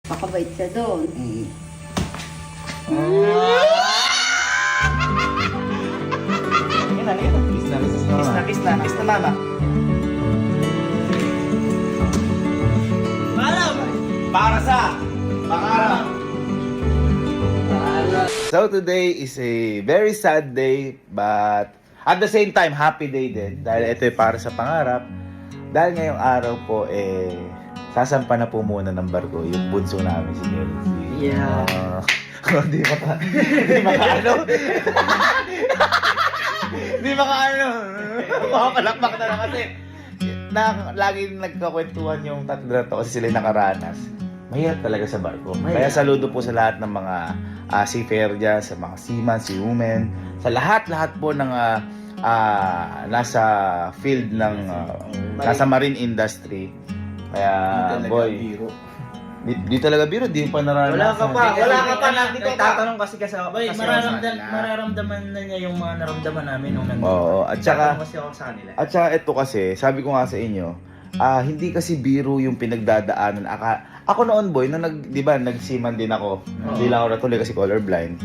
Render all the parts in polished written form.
Makabait ka doon. Kiss na, mama. Para sa pangarap. So today is a very sad day, but at the same time, happy day din. Dahil ito ay para sa pangarap. Dahil ngayong araw po, sasampa na po muna ng barko yung bunso namin si Kelsey. Yeah. Di makaano. Di makaano. Makapalakpak na lang kasi. Lagi nagkakwentuhan yung tatlo na to kasi sila nakaranas. Mahirap talaga sa barko. Kaya saludo po sa lahat ng mga seafarer dyan, sa mga seaman, seawomen, sa lahat-lahat po ng nasa field ng nasa marine industry. Kaya boy, di talaga biro, di pa naranasan. Wala ka pa. Nandito ka. Tatanong kasi Boy, mararamdaman na niya yung mga naramdaman namin nung nandito. Oo, at saka Tatanong kasi ako sa kanila. At saka ito kasi, sabi ko nga sa inyo, hindi kasi biro yung pinagdadaanan. Ako noon boy, nung di ba, nagsiman din ako. Hindi lang ako natuloy kasi colorblind.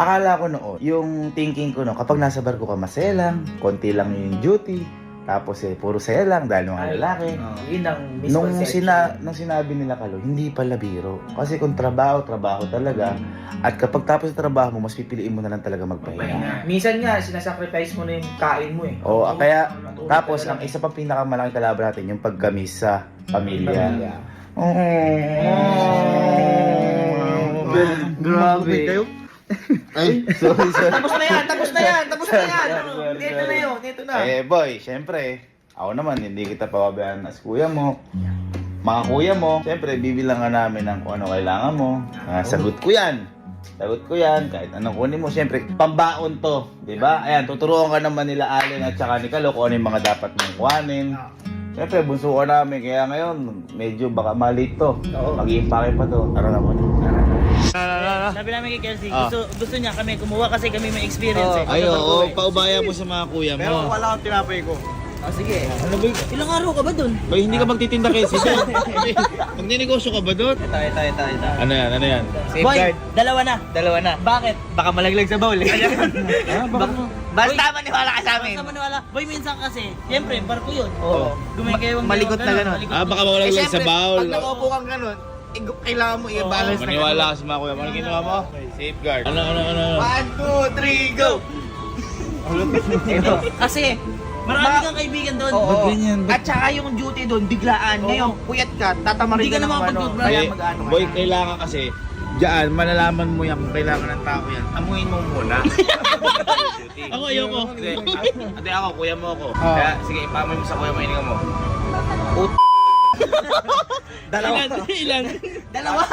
Akala ko noon, yung thinking ko noon, kapag nasa barko ka, masaya lang, konti lang yung duty, tapos puro saya lang dahil mga lalaki. Yun ang Nung misconception. sinabi nila Kalo, hindi pala biro. Kasi kung trabaho talaga. At kapag tapos sa trabaho mo, mas pipiliin mo na lang talaga magpahinga. Minsan nga, sinasacrifice mo na yung kain mo eh. Oo, kaya Matulog tapos ka ang lang. isa pang pinakamalaking kalaban natin, yung pagkamis sa pamilya. Grabe. Kayo? Ay, sorry. Tapos na yan. Sorry. Ito na. Boy, syempre, ako naman, hindi kita pababayaan as kuya mo. Mga kuya mo, syempre, bibilangan namin ng kung ano kailangan mo. Sagot ko yan, kahit anong kunin mo. Syempre, pambaon to, di ba? Ayan, tuturuan ka naman nila Allen at saka ni Kalo kung ano yung mga dapat mong kuhanin. Syempre, bunso ka namin, kaya ngayon, medyo baka malit to. Mag-iimpake pa to. Tara na muna. Sabi namin kay Kelsey, gusto niya kami kumuha kasi kami may experience eh. Ay, oo, paubaya mo sa mga kuya mo. Pero wala akong tinapay ko. Sige. Ilang araw ka ba dun? Ay, hindi ka magtitinda kasi doon. Magninegosyo ka ba doon? Ito. Ano yan? Boy, dalawa na. Bakit? Baka malaglag sa bowl. Basta Boy, maniwala ka sa amin. Basta maniwala. Boy, minsan kasi, siyempre, barko yun. Oo. Gumigayong Malikot na ganun. Baka mawala lang sa bawl. Pag nakaupo kang ganun, kailangan mo i-balance na Maniwala ka sa mga kuya mo. Ano ginawa mo? Safeguard. Ano? 1, 2, 3, go! Kasi, marami kang kaibigan doon. Oo. At saka yung duty doon, biglaan. Ngayon, puyat ka, tatamarin Hindi ka ka ng naman ano. pag-vlog. Kaya mag-ano ka Boy, na. kailangan kasi diyan, malalaman mo yan kung kailangan ng tao yan. Amuin mo muna. Ako, ayoko. Ate ako, kuya mo ako. Kaya, sige, ipamoy mo sa kuya mo, hininga mo. Ilan? Dalawa!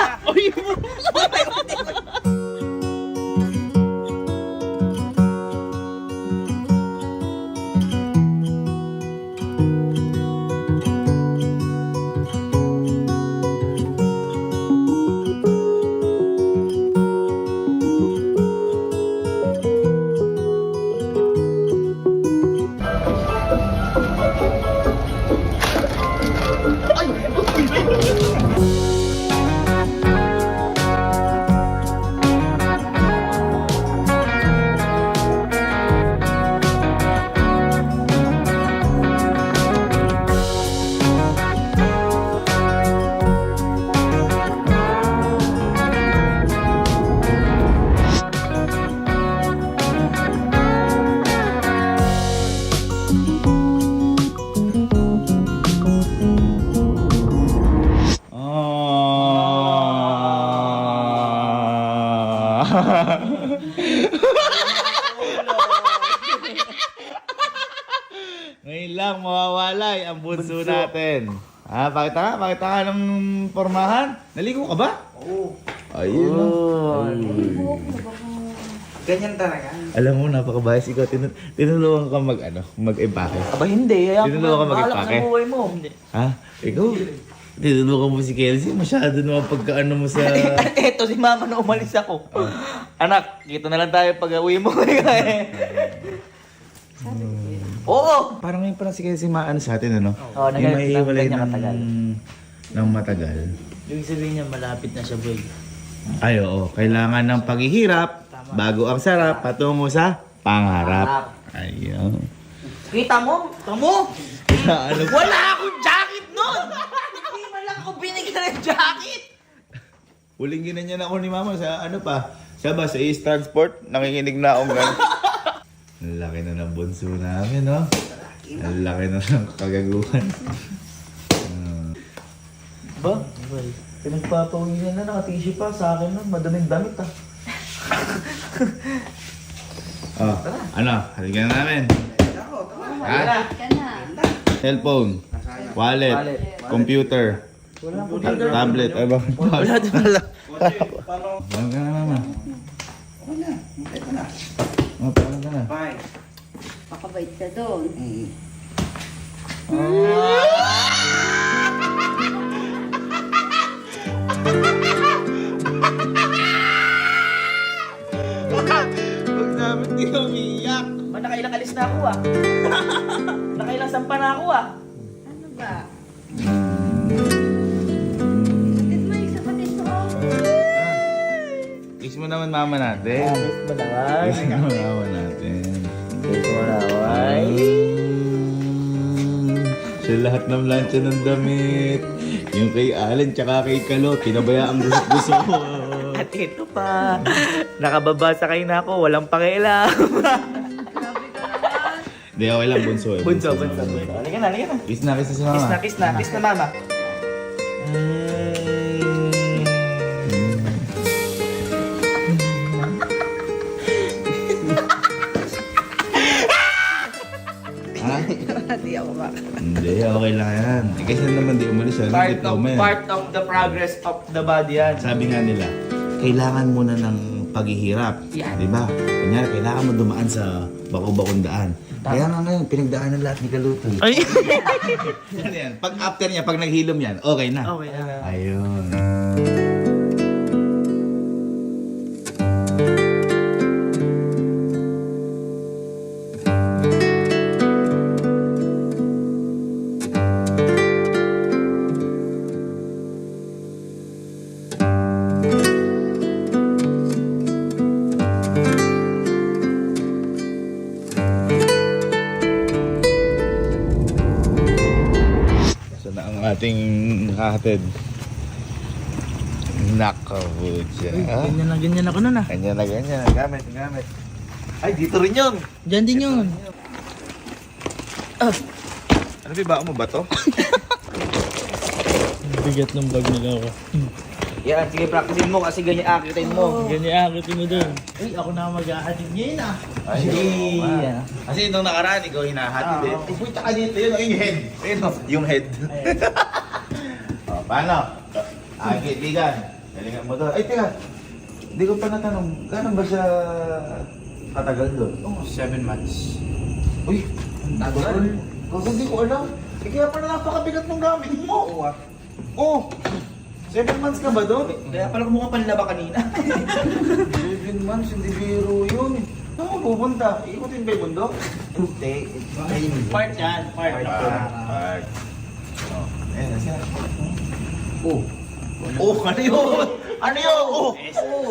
Ngayon lang, mawawalay ang bunso natin. Pakita ka ng pormahan. Naligo ka ba? Oo. Ayun. Ganyan talaga. Alam mo, napakabayas ikaw. Tinulungan ka mag-empake. Aba hindi, Tinulungan ka mag-empake. buhay mo. Ha? Ikaw? Tinulungan mo si Kelsey. Masyado naman pagkaano mo sa... Eto si mama na umalis ako. Anak, kita na lang tayo pag uwi mo. Oo! Parang ngayon parang si Kelsey maano sa atin, ano? Oo, Yung may hiwalay ganyan katagal. ng matagal. Yung sabihin niya, malapit na siya, boy. Ay, oo. Kailangan ng paghihirap bago ang sarap patungo sa pangarap. Ayun. Kita mo? Ano? Wala akong jacket nun! Hindi man lang ako binigyan ng jacket! Huling ginanyan ako ni mama sa ano pa. Siya ba sa East Transport? Nakikinig na akong gano'n. Ang laki na ng bunso namin, no? Ang laki na ng kagaguhan. Ba? Pinagpapawilan na, naka-tissue pa sa akin nun. Madaming damit ah. Oh, ano? Halika na namin. Ha? Cellphone, wallet, computer, tablet. Ay ba? Wala din pala. Parang ka na, mama. Oh, parang ka na. Pakabait ka doon. Huwag namin di umiyak. Ba, nakailang alis na ako ah. Nakailang sampa na ako ah. Ano ba? Kapatid mo yung kapatid mo. Kiss mo naman mama natin. Kiss mo naman. Kiss mo mama natin. Kiss mo naman. Siya lahat ng lansya ng damit. Yung kay Allen tsaka kay Kalot, pinabayaan gusto ko. At ito pa. Nakababasa kayo na ako. Walang pakialam. Hindi, okay lang, bunso eh. Bunso. Halika na, halika na. Kiss na si mama. Kiss na mama. Ha? Hindi ako ba? Hindi, okay lang yan. Eh, kasi naman di umalis yan. Diploma yan. Part of the progress of the body yan. Sabi nga nila, kailangan muna ng paghihirap. Yan. Di ba? Kunyari, kailangan mo dumaan sa bako-bakong daan. Kaya nga ngayon, pinagdaanan lahat ni Kaluto. Ay! Ano yan? Pag after niya, pag naghilom yan, okay na. Okay na. Ayun. Saan na ang ating hahatid? Nakabud siya. Ganyan ako nun ah. Ganyan na ganyan. Gamit. Ay, dito rin yun. Diyan din yun. Ano ba mo ba to? Bigat ng bag nila ako. Yan, sige, practicein mo kasi ganyan akitin mo. Ganyan akit mo doon. Uy, ako na mag-ahatid ngayon ah. Ay, Yeah. kasi nung nakaraan, ikaw hinahatid eh. Pupunta ka dito, yun yung head. Ayun o, yung head. Paano? Bigan. Galingan mo doon. Ay, teka. Hindi ko pa natanong, gano'n ba siya katagal doon? 7 months. Uy, ang tagal. Kasi hindi ko alam. Eh, kaya pala napakabigat ng gamit mo. Oh, 7 months ka ba doon? Kaya pala kumuha panlaba kanina. 7 months, hindi biro yun. Saan ka pupunta? Ikutin ba yung bundok? Hindi. Part yan, part. Part. Oh, ayan, nasa. Oh, ano yun? Ano yun? Oh!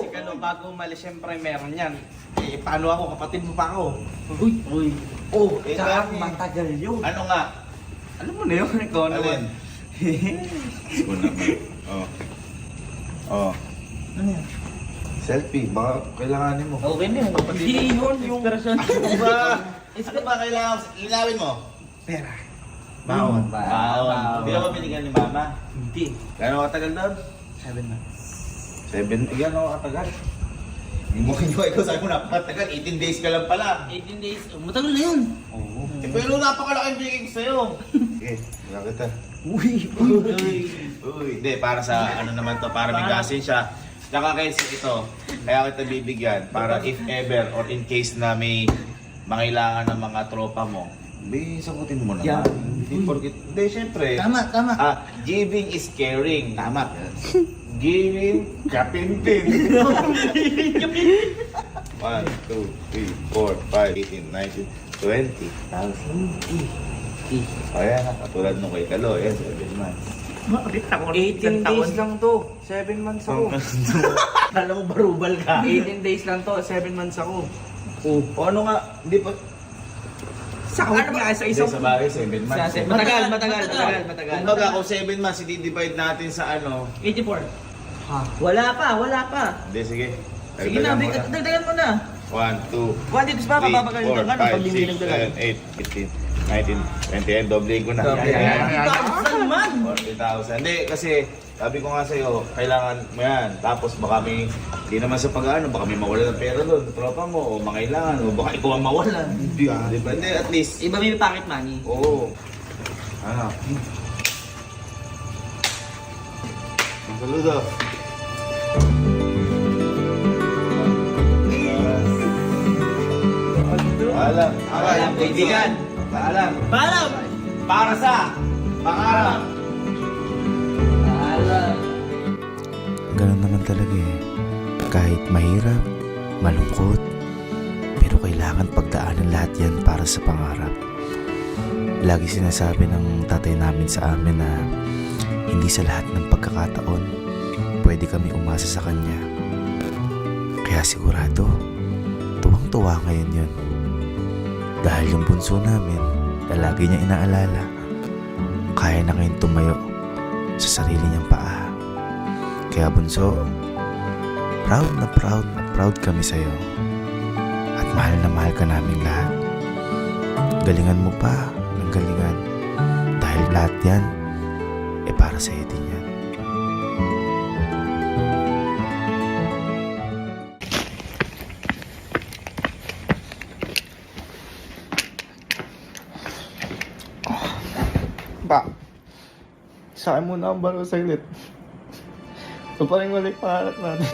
Si Kalo, bago umalis, syempre meron yan. Eh, paano ako? Kapatid mo pa ako. Uy. Oh, eh, Saka kaya- matagal yun. Ano nga? Alam mo na yun, ikaw naman. Alin? Gusto naman. Oh. Oh. Ano yan? Selfie, baka kailanganin mo. Okay na yun. Hindi yun, yung person. Ano ba? Ano ba kailangan? Ilawin mo? Pera. Baon. Baon. Hindi ka ba binigyan ni mama? Hindi. Gano'n katagal doon? 7 months. 7? Gano'n katagal? Hindi mo ikaw sabi mo napakatagal. 18 days ka lang pala. 18 days. Matagal na yun. Oo. Pero napakalaking bigay sa'yo. Sige, wala kita. Uy. Uy, hindi, para sa ano naman to, para bigasin siya. Tsaka kasi ito, kaya kita bibigyan para if ever or in case na may mangailangan ng mga tropa mo, sagutin mo naman. Yeah. Hindi porkit, hindi, syempre. Tama. Giving is caring. Tama. Giving, kapintin. 1, 2, 3, 4, 5, 18, 19, 20,000. Ayan na, katulad nung kay Kalo, yan, 7 months. Bakit ako 18 days lang to. 7 months ako. Kala mo barubal ka. 18 days lang to. 7 months ako. O ano nga, hindi pa... Sakot nga sa isang... Sa bagay, 7 months. Matagal. Kumbaga, kung 7 months, i-divide natin sa ano. 84. Wala pa. Hindi, sige. Sige na, dagdagan mo na. 1, 2, Quantities ba? 3, Papapagaling 4, ka nga pag 5, hindi 6, nagdagan. 7, 8, 15, 19, 20, and doubling ko na. Doble. Yan. 40,000 man! 40,000. Hindi, kasi sabi ko nga sa'yo, kailangan mo yan. Tapos baka may, hindi naman sa pag-ano, baka may mawala ng pera doon, tropa mo, o makailangan, o baka ikaw ang mawalan. Hindi, depende at least. Iba may pocket money. Oo. Ano? Ang saludo. Paalam. Paalam, kaibigan. Paalam. Paalam! Para sa pangarap. Paalam. Ganun naman talaga eh. Kahit mahirap, malungkot, pero kailangan pagdaanan lahat yan para sa pangarap. Lagi sinasabi ng tatay namin sa amin na hindi sa lahat ng pagkakataon pwede kami umasa sa kanya. Kaya sigurado, tuwang-tuwa ngayon yun. Dahil yung bunso namin na lagi niya inaalala, kaya na ngayon tumayo sa sarili niyang paa. Kaya bunso, proud na proud kami sa'yo. At mahal na mahal ka namin lahat. Galingan mo pa ng galingan. Dahil lahat yan, para sa'yo din yan. Ba, sa akin muna ang baro saglit. Ito pa rin wala yung pangarap natin.